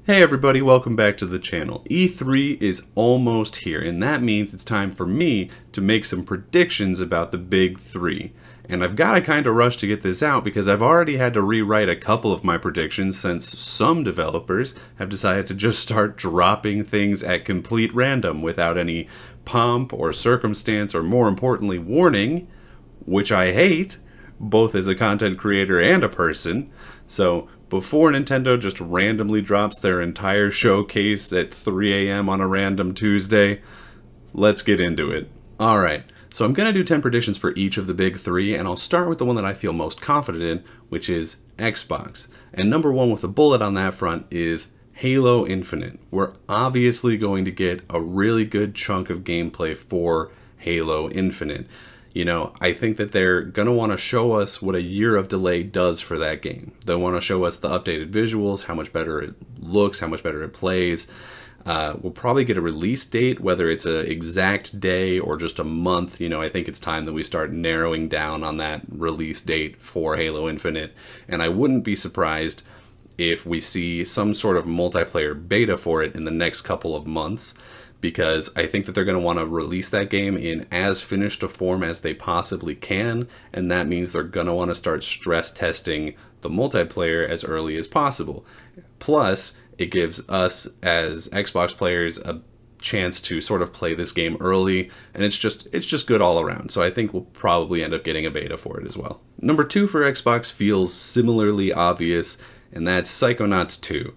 Hey everybody, welcome back to the channel. E3 is almost here, and that means it's time for me to make some predictions about the big three. And I've got to kind of rush to get this out because I've already had to rewrite a couple of my predictions since some developers have decided to just start dropping things at complete random without any pomp or circumstance or, more importantly, warning, which I hate, both as a content creator and a person. So before Nintendo just randomly drops their entire showcase at 3 a.m. on a random Tuesday, let's get into it. Alright, so I'm going to do 10 predictions for each of the big three, and I'll start with the one that I feel most confident in, which is Xbox. And number one with a bullet on that front is Halo Infinite. We're obviously going to get a really good chunk of gameplay for Halo Infinite. You know, I think that they're going to want to show us what a year of delay does for that game. They want to show us the updated visuals, how much better it looks, how much better it plays. We'll probably get a release date, whether it's an exact day or just a month. You know, I think it's time that we start narrowing down on that release date for Halo Infinite. And I wouldn't be surprised if we see some sort of multiplayer beta for it in the next couple of months, because I think that they're going to want to release that game in as finished a form as they possibly can, and that means they're going to want to start stress testing the multiplayer as early as possible. Plus, it gives us as Xbox players a chance to sort of play this game early, and it's just good all around. So I think we'll probably end up getting a beta for it as well. Number two for Xbox feels similarly obvious, and that's Psychonauts 2.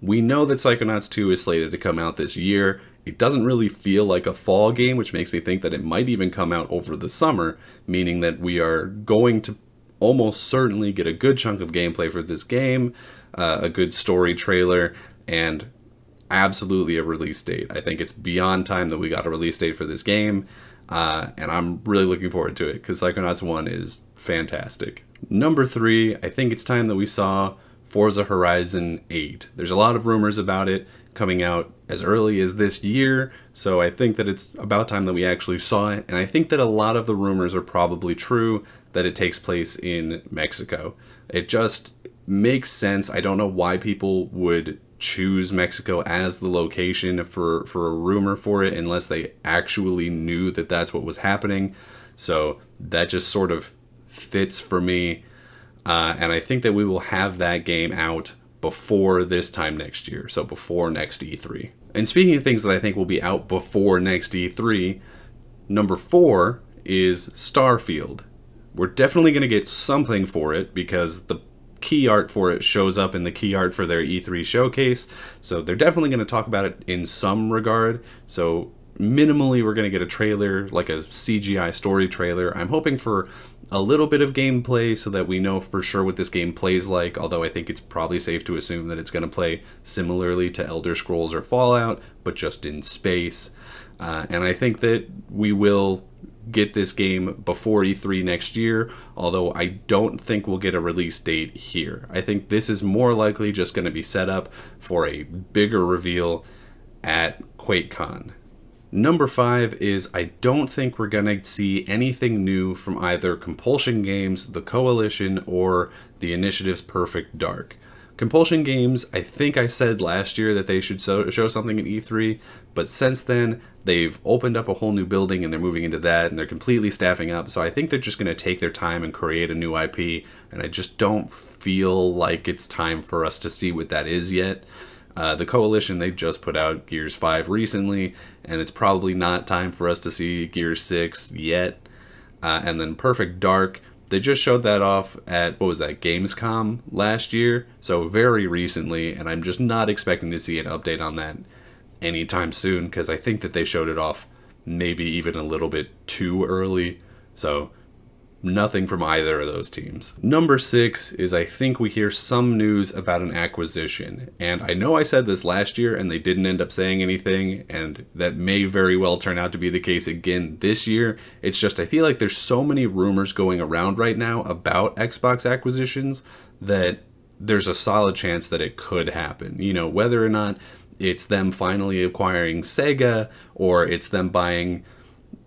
We know that Psychonauts 2 is slated to come out this year. It doesn't really feel like a fall game, which makes me think that it might even come out over the summer, meaning that we are going to almost certainly get a good chunk of gameplay for this game, a good story trailer, and absolutely a release date. I think it's beyond time that we got a release date for this game, and I'm really looking forward to it because Psychonauts 1 is fantastic. Number three, I think it's time that we saw Forza Horizon 8. There's a lot of rumors about it coming out as early as this year, so I think that it's about time that we actually saw it, and I think that a lot of the rumors are probably true, that it takes place in Mexico. It just makes sense. I don't know why people would choose Mexico as the location for a rumor for it unless they actually knew that that's what was happening, so that just sort of fits for me. And I think that we will have that game out before this time next year, so before next E3. And speaking of things that I think will be out before next E3, number four is Starfield. We're definitely going to get something for it because the key art for it shows up in the key art for their E3 showcase, so they're definitely going to talk about it in some regard. So minimally we're going to get a trailer, like a CGI story trailer. I'm hoping for a little bit of gameplay so that we know for sure what this game plays like, although I think it's probably safe to assume that it's going to play similarly to Elder Scrolls or Fallout, but just in space. And I think that we will get this game before E3 next year, although I don't think we'll get a release date here. I think this is more likely just going to be set up for a bigger reveal at QuakeCon. Number five is I don't think we're going to see anything new from either Compulsion Games, the Coalition, or the Initiative's Perfect Dark. Compulsion Games, I think I said last year that they should show something at E3, but since then they've opened up a whole new building and they're moving into that and they're completely staffing up, so I think they're just going to take their time and create a new IP, and I just don't feel like it's time for us to see what that is yet. The Coalition, they just put out Gears 5 recently, and it's probably not time for us to see Gears 6 yet. And then Perfect Dark, they just showed that off at, what was that, Gamescom last year, so very recently, and I'm just not expecting to see an update on that anytime soon, because I think that they showed it off maybe even a little bit too early, so nothing from either of those teams. Number six is I think we hear some news about an acquisition. And I know I said this last year and they didn't end up saying anything, and that may very well turn out to be the case again this year. It's just I feel like there's so many rumors going around right now about Xbox acquisitions that there's a solid chance that it could happen. You know, whether or not it's them finally acquiring Sega or it's them buying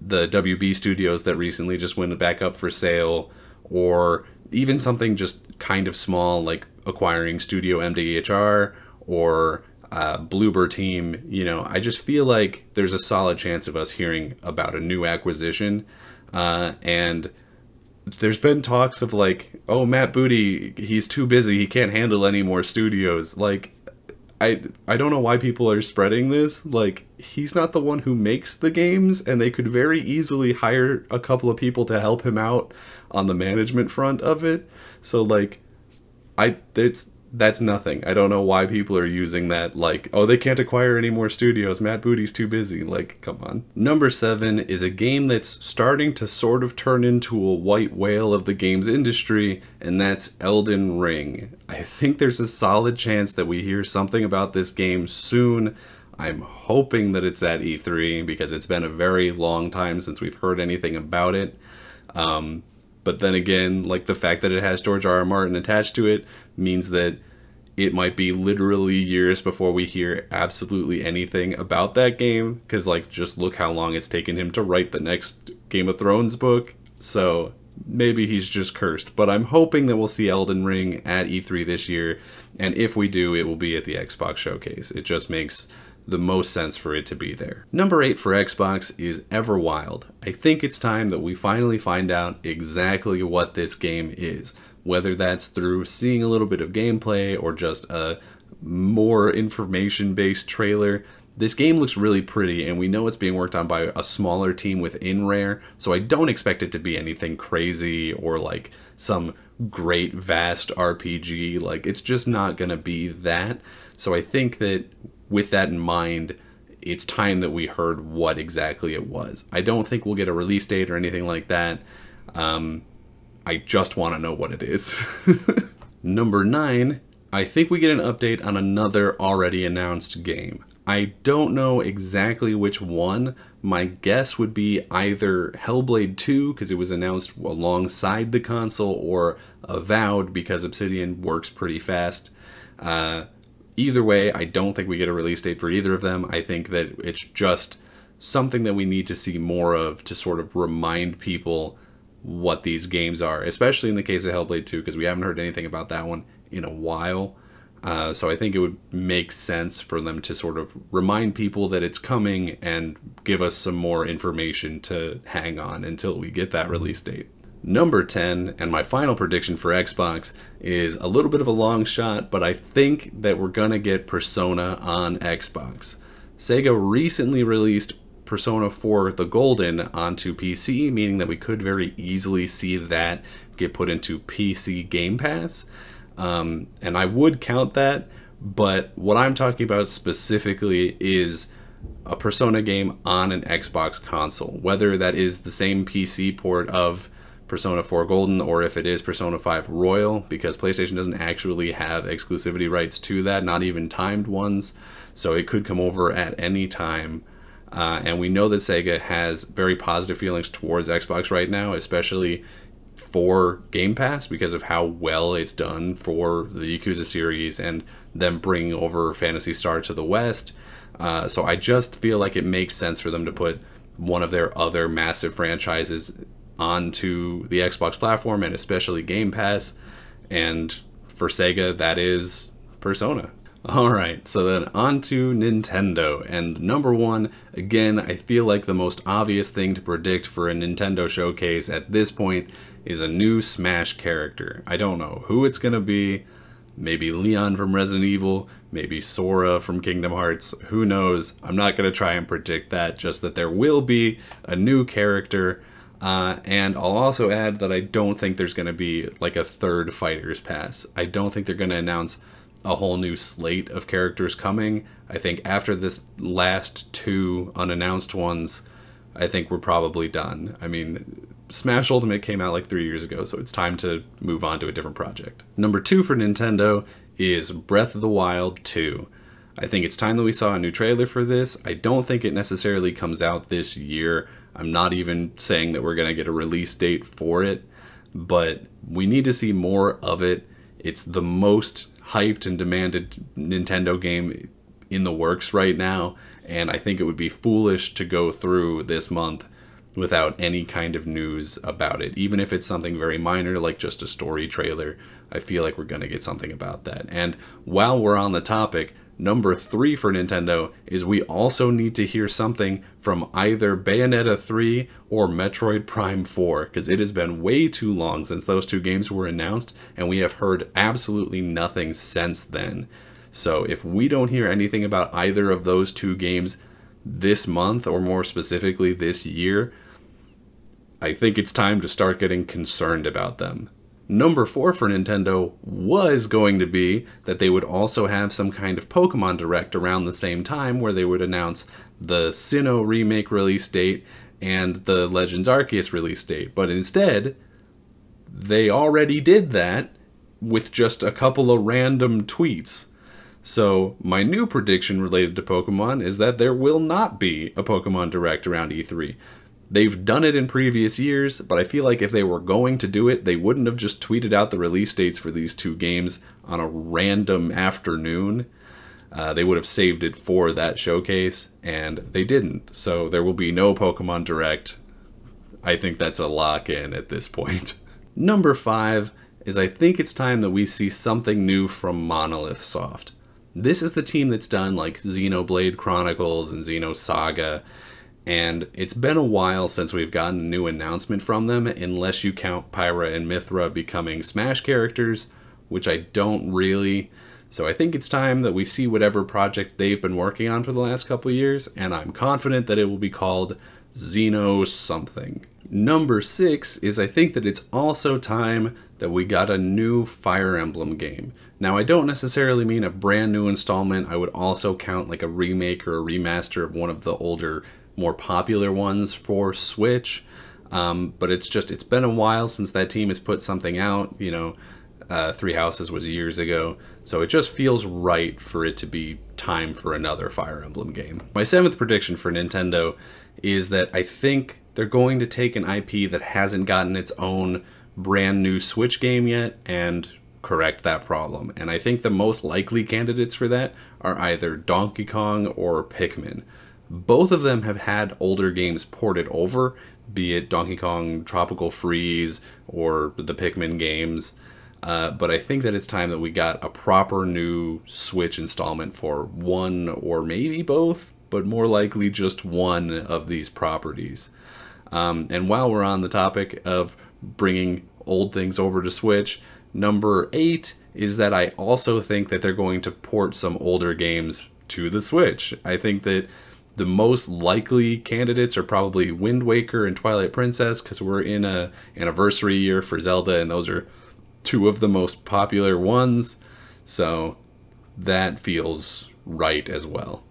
the WB studios that recently just went back up for sale, or even something just kind of small like acquiring Studio MDHR or Bloober team, you know, I just feel like there's a solid chance of us hearing about a new acquisition. And there's been talks of like, oh, Matt Booty, he's too busy, he can't handle any more studios. Like, I don't know why people are spreading this. Like, he's not the one who makes the games, and they could very easily hire a couple of people to help him out on the management front of it. So like, that's nothing. I don't know why people are using that, like, oh, they can't acquire any more studios, Matt Booty's too busy. Like, come on. Number 7 is a game that's starting to sort of turn into a white whale of the games industry, and that's Elden Ring. I think there's a solid chance that we hear something about this game soon. I'm hoping that it's at E3, because it's been a very long time since we've heard anything about it. But then again, like, the fact that it has George R.R. Martin attached to it means that it might be literally years before we hear absolutely anything about that game. Because, like, just look how long it's taken him to write the next Game of Thrones book. So maybe he's just cursed. But I'm hoping that we'll see Elden Ring at E3 this year. And if we do, it will be at the Xbox Showcase. It just makes the most sense for it to be there. Number 8 for Xbox is Everwild. I think it's time that we finally find out exactly what this game is, whether that's through seeing a little bit of gameplay or just a more information-based trailer. This game looks really pretty, and we know it's being worked on by a smaller team within Rare, so I don't expect it to be anything crazy or like some great vast RPG. Like, it's just not gonna be that. So I think that with that in mind, it's time that we heard what exactly it was. I don't think we'll get a release date or anything like that. I just want to know what it is. Number 9, I think we get an update on another already announced game. I don't know exactly which one. My guess would be either Hellblade 2, because it was announced alongside the console, or Avowed, because Obsidian works pretty fast. Either way, I don't think we get a release date for either of them. I think that it's just something that we need to see more of to sort of remind people what these games are, especially in the case of Hellblade 2, because we haven't heard anything about that one in a while. So I think it would make sense for them to sort of remind people that it's coming and give us some more information to hang on until we get that release date. Number 10, and my final prediction for Xbox, is a little bit of a long shot, but I think that we're gonna get Persona on Xbox. Sega recently released Persona 4 The Golden onto PC, meaning that we could very easily see that get put into PC Game Pass. And I would count that, but what I'm talking about specifically is a Persona game on an Xbox console, whether that is the same PC port of Persona 4 Golden, or if it is Persona 5 Royal, because PlayStation doesn't actually have exclusivity rights to that, not even timed ones, so it could come over at any time. And we know that Sega has very positive feelings towards Xbox right now, especially for Game Pass, because of how well it's done for the Yakuza series and them bringing over Phantasy Star to the West. So I just feel like it makes sense for them to put one of their other massive franchises onto the Xbox platform, and especially Game Pass. And for Sega, that is Persona. Alright, so then on to Nintendo. And number 1, again, I feel like the most obvious thing to predict for a Nintendo showcase at this point is a new Smash character. I don't know who it's gonna be. Maybe Leon from Resident Evil, maybe Sora from Kingdom Hearts, who knows. I'm not gonna try and predict that, just that there will be a new character. And I'll also add that I don't think there's going to be like a third Fighters Pass. I don't think they're going to announce a whole new slate of characters coming. I think after this last 2 unannounced ones, I think we're probably done. I mean, Smash Ultimate came out like 3 years ago, so it's time to move on to a different project. Number 2 for Nintendo is Breath of the Wild 2. I think it's time that we saw a new trailer for this. I don't think it necessarily comes out this year. I'm not even saying that we're going to get a release date for it, but we need to see more of it. It's the most hyped and demanded Nintendo game in the works right now, and I think it would be foolish to go through this month without any kind of news about it. Even if it's something very minor, like just a story trailer, I feel like we're going to get something about that. And while we're on the topic, Number 3 for Nintendo is we also need to hear something from either Bayonetta 3 or Metroid Prime 4, because it has been way too long since those two games were announced, and we have heard absolutely nothing since then. So if we don't hear anything about either of those two games this month, or more specifically this year, I think it's time to start getting concerned about them. Number 4 for Nintendo was going to be that they would also have some kind of Pokemon Direct around the same time where they would announce the Sinnoh remake release date and the Legends Arceus release date. But instead, they already did that with just a couple of random tweets. So my new prediction related to Pokemon is that there will not be a Pokemon Direct around E3. They've done it in previous years, but I feel like if they were going to do it, they wouldn't have just tweeted out the release dates for these two games on a random afternoon. They would have saved it for that showcase, and they didn't. So there will be no Pokemon Direct. I think that's a lock-in at this point. Number 5 is I think it's time that we see something new from Monolith Soft. This is the team that's done like Xenoblade Chronicles and Xenosaga, and it's been a while since we've gotten a new announcement from them, unless you count Pyra and Mithra becoming Smash characters, which I don't really. So I think it's time that we see whatever project they've been working on for the last couple of years, and I'm confident that it will be called Xeno something. Number 6 is I think that it's also time that we got a new Fire Emblem game. Now, I don't necessarily mean a brand new installment. I would also count like a remake or a remaster of one of the older, more popular ones for Switch. But it's been a while since that team has put something out. You know, Three Houses was years ago. So it just feels right for it to be time for another Fire Emblem game. My 7th prediction for Nintendo is that I think they're going to take an IP that hasn't gotten its own brand new Switch game yet and correct that problem. And I think the most likely candidates for that are either Donkey Kong or Pikmin. Both of them have had older games ported over, be it Donkey Kong Tropical Freeze or the Pikmin games. But I think that it's time that we got a proper new Switch installment for one or maybe both, but more likely just one of these properties. And while we're on the topic of bringing old things over to Switch, number 8 is that I also think that they're going to port some older games to the Switch. I think that the most likely candidates are probably Wind Waker and Twilight Princess, because we're in a anniversary year for Zelda, and those are two of the most popular ones. So that feels right as well.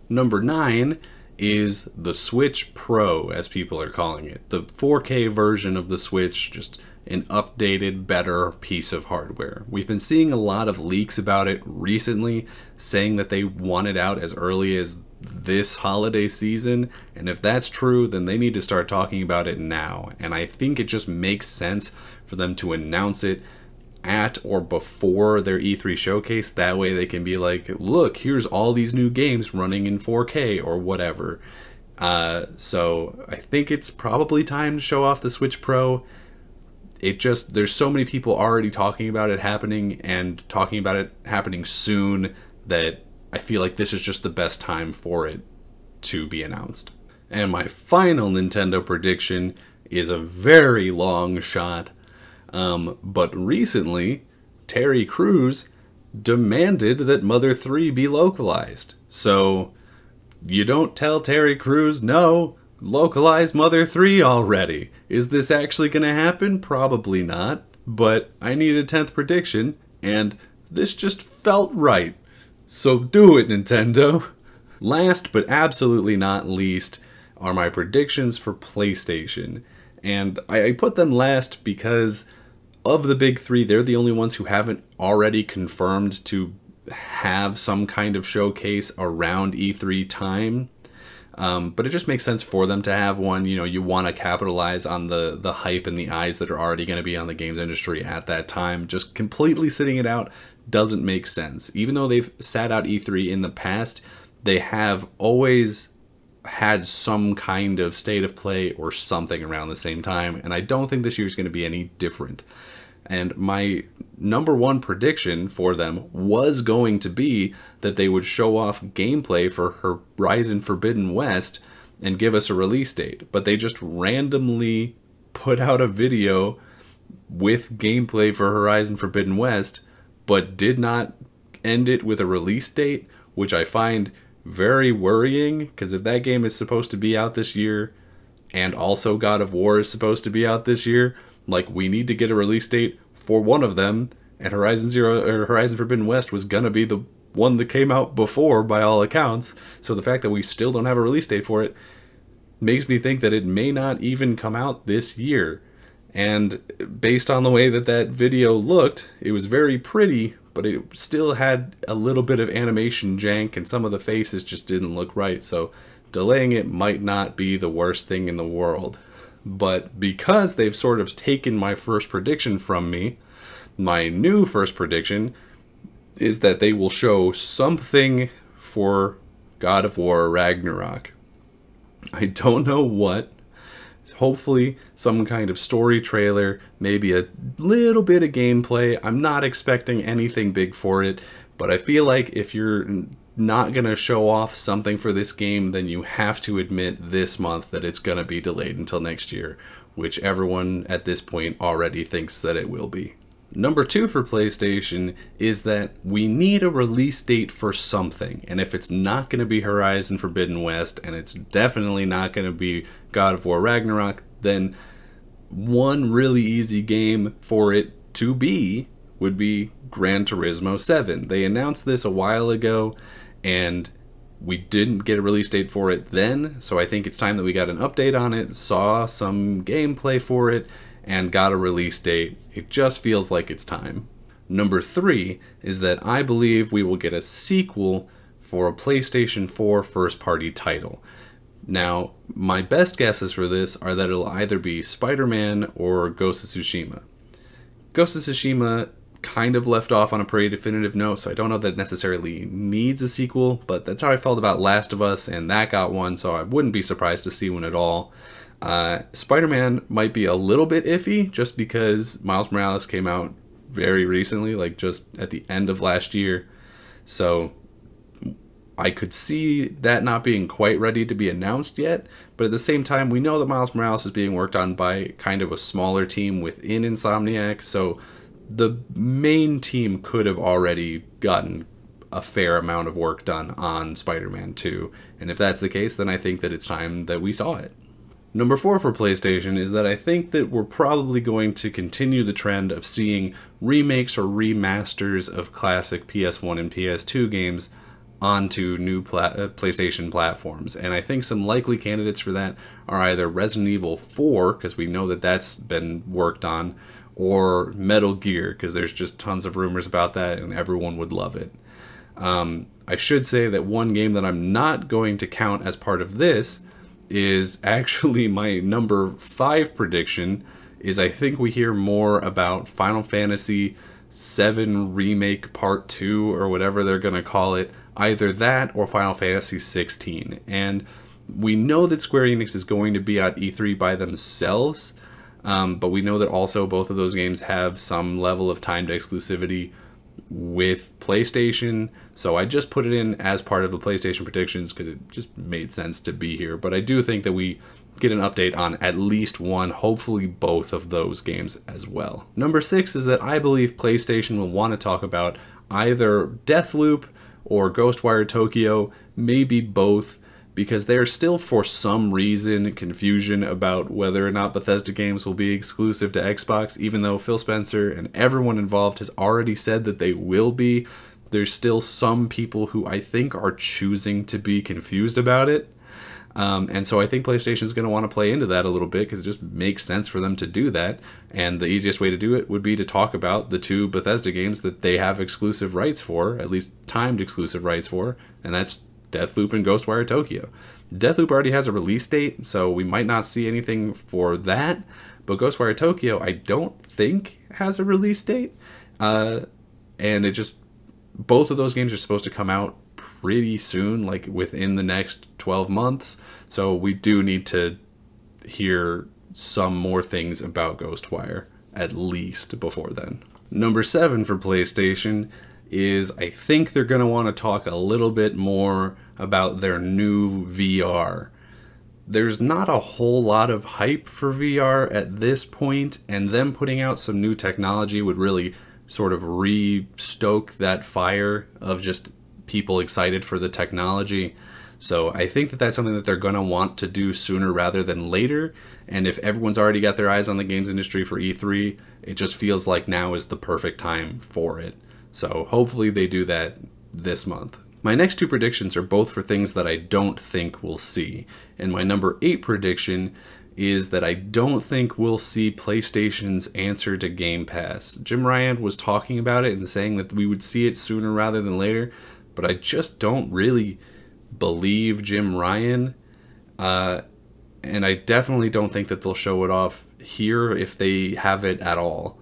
Number 9 is the Switch Pro, as people are calling it. The 4K version of the Switch, just an updated, better piece of hardware. We've been seeing a lot of leaks about it recently, saying that they want it out as early as this holiday season, and if that's true, then they need to start talking about it now. And I think it just makes sense for them to announce it at or before their E3 showcase. That way they can be like, look, here's all these new games running in 4K or whatever. So I think it's probably time to show off the Switch Pro. There's so many people already talking about it happening and talking about it happening soon that I feel like this is just the best time for it to be announced. And my final Nintendo prediction is a very long shot. But recently, Terry Crews demanded that Mother 3 be localized. So, you don't tell Terry Crews, no, localize Mother 3 already. Is this actually going to happen? Probably not. But I need a 10th prediction, and this just felt right. So do it, Nintendo. Last but absolutely not least are my predictions for PlayStation. And I put them last because of the big three, they're the only ones who haven't already confirmed to have some kind of showcase around E3 time. But it just makes sense for them to have one. You know, you want to capitalize on the hype and the eyes that are already going to be on the games industry at that time. Just completely sitting it out doesn't make sense. Even though they've sat out E3 in the past, they have always had some kind of state of play or something around the same time, and I don't think this year is going to be any different. And my number one prediction for them was going to be that they would show off gameplay for Horizon Forbidden West and give us a release date. But they just randomly put out a video with gameplay for Horizon Forbidden West, but did not end it with a release date, which I find very worrying, because if that game is supposed to be out this year, and also God of War is supposed to be out this year, like, we need to get a release date for one of them, and Horizon Forbidden West was gonna be the one that came out before by all accounts. So the fact that we still don't have a release date for it makes me think that it may not even come out this year. And based on the way that that video looked, it was very pretty, but it still had a little bit of animation jank, and some of the faces just didn't look right. So delaying it might not be the worst thing in the world. But because they've sort of taken my first prediction from me, my new first prediction is that they will show something for God of War Ragnarok. I don't know what. Hopefully some kind of story trailer, maybe a little bit of gameplay. I'm not expecting anything big for it, but I feel like if you're not going to show off something for this game, then you have to admit this month that it's going to be delayed until next year, which everyone at this point already thinks that it will be. Number 2 for PlayStation is that we need a release date for something, and if it's not going to be Horizon Forbidden West, and it's definitely not going to be God of War Ragnarok, then one really easy game for it to be would be Gran Turismo 7. They announced this a while ago, and we didn't get a release date for it then, so I think it's time that we got an update on it, saw some gameplay for it, and got a release date. It just feels like it's time. Number 3 is that I believe we will get a sequel for a PlayStation 4 first-party title. Now, my best guesses for this are that it'll either be Spider-Man or Ghost of Tsushima. Ghost of Tsushima kind of left off on a pretty definitive note, so I don't know that it necessarily needs a sequel, but that's how I felt about Last of Us, and that got one, so I wouldn't be surprised to see one at all. Spider-Man might be a little bit iffy, just because Miles Morales came out very recently, like just at the end of last year, so I could see that not being quite ready to be announced yet, but at the same time, we know that Miles Morales is being worked on by kind of a smaller team within Insomniac, so the main team could have already gotten a fair amount of work done on Spider-Man 2, and if that's the case, then I think that it's time that we saw it. Number 4 for PlayStation is that I think that we're probably going to continue the trend of seeing remakes or remasters of classic PS1 and PS2 games onto new PlayStation platforms. And I think some likely candidates for that are either Resident Evil 4, because we know that that's been worked on, or Metal Gear, because there's just tons of rumors about that and everyone would love it. I should say that one game that I'm not going to count as part of this is actually my number 5 prediction, is I think we hear more about Final Fantasy VII Remake Part 2, or whatever they're going to call it, either that or Final Fantasy 16. And we know that Square Enix is going to be at E3 by themselves, but we know that also both of those games have some level of timed exclusivity with PlayStation, so I just put it in as part of the PlayStation predictions because it just made sense to be here. But I do think that we get an update on at least one, hopefully both of those games as well. Number 6 is that I believe PlayStation will want to talk about either Deathloop or Ghostwire Tokyo, maybe both, because there's still, for some reason, confusion about whether or not Bethesda games will be exclusive to Xbox, even though Phil Spencer and everyone involved has already said that they will be. There's still some people who I think are choosing to be confused about it. And so I think PlayStation's going to want to play into that a little bit, because it just makes sense for them to do that. And the easiest way to do it would be to talk about the 2 Bethesda games that they have exclusive rights for, at least timed exclusive rights for, and that's Deathloop and Ghostwire Tokyo. Deathloop already has a release date, so we might not see anything for that, but Ghostwire Tokyo I don't think has a release date, and it just, both of those games are supposed to come out pretty soon, like within the next 12 months, so we do need to hear some more things about Ghostwire, at least before then. Number 7 for PlayStation is I think they're going to want to talk a little bit more about their new VR. There's not a whole lot of hype for VR at this point, and them putting out some new technology would really sort of re-stoke that fire of just people excited for the technology. So I think that that's something that they're going to want to do sooner rather than later, and if everyone's already got their eyes on the games industry for E3, it just feels like now is the perfect time for it. So hopefully they do that this month. My next 2 predictions are both for things that I don't think we'll see. And my number 8 prediction is that I don't think we'll see PlayStation's answer to Game Pass. Jim Ryan was talking about it and saying that we would see it sooner rather than later, but I just don't really believe Jim Ryan. And I definitely don't think that they'll show it off here if they have it at all.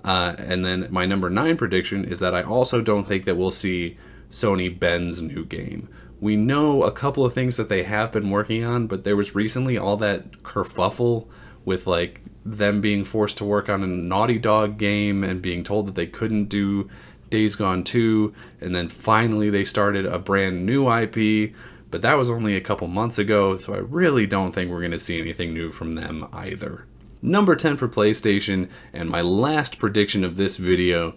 And then my number 9 prediction is that I also don't think that we'll see Sony Ben's new game. We know a couple of things that they have been working on, but there was recently all that kerfuffle with like them being forced to work on a Naughty Dog game and being told that they couldn't do Days Gone 2, and then finally they started a brand new IP, but that was only a couple months ago, so I really don't think we're going to see anything new from them either. Number 10 for PlayStation, and my last prediction of this video.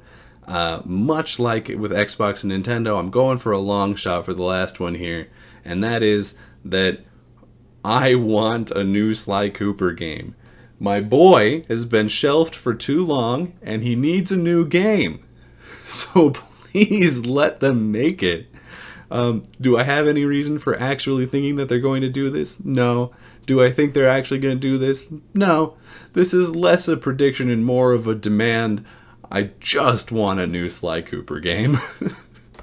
Much like with Xbox and Nintendo, I'm going for a long shot for the last one here, and that is that I want a new Sly Cooper game. My boy has been shelved for too long, and he needs a new game. So please let them make it. Do I have any reason for actually thinking that they're going to do this? No. Do I think they're actually going to do this? No. This is less a prediction and more of a demand. I just want a new Sly Cooper game.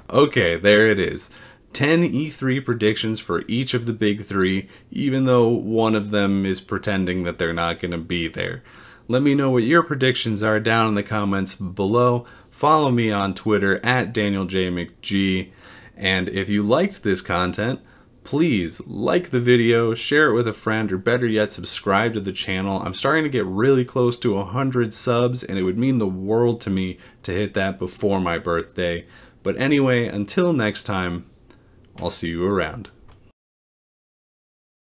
Okay, there it is. 10 E3 predictions for each of the big 3, even though one of them is pretending that they're not going to be there. Let me know what your predictions are down in the comments below. Follow me on Twitter at DanielJMcG. And if you liked this content, please like the video, share it with a friend, or better yet, subscribe to the channel. I'm starting to get really close to 100 subs, and it would mean the world to me to hit that before my birthday. But anyway, until next time, I'll see you around.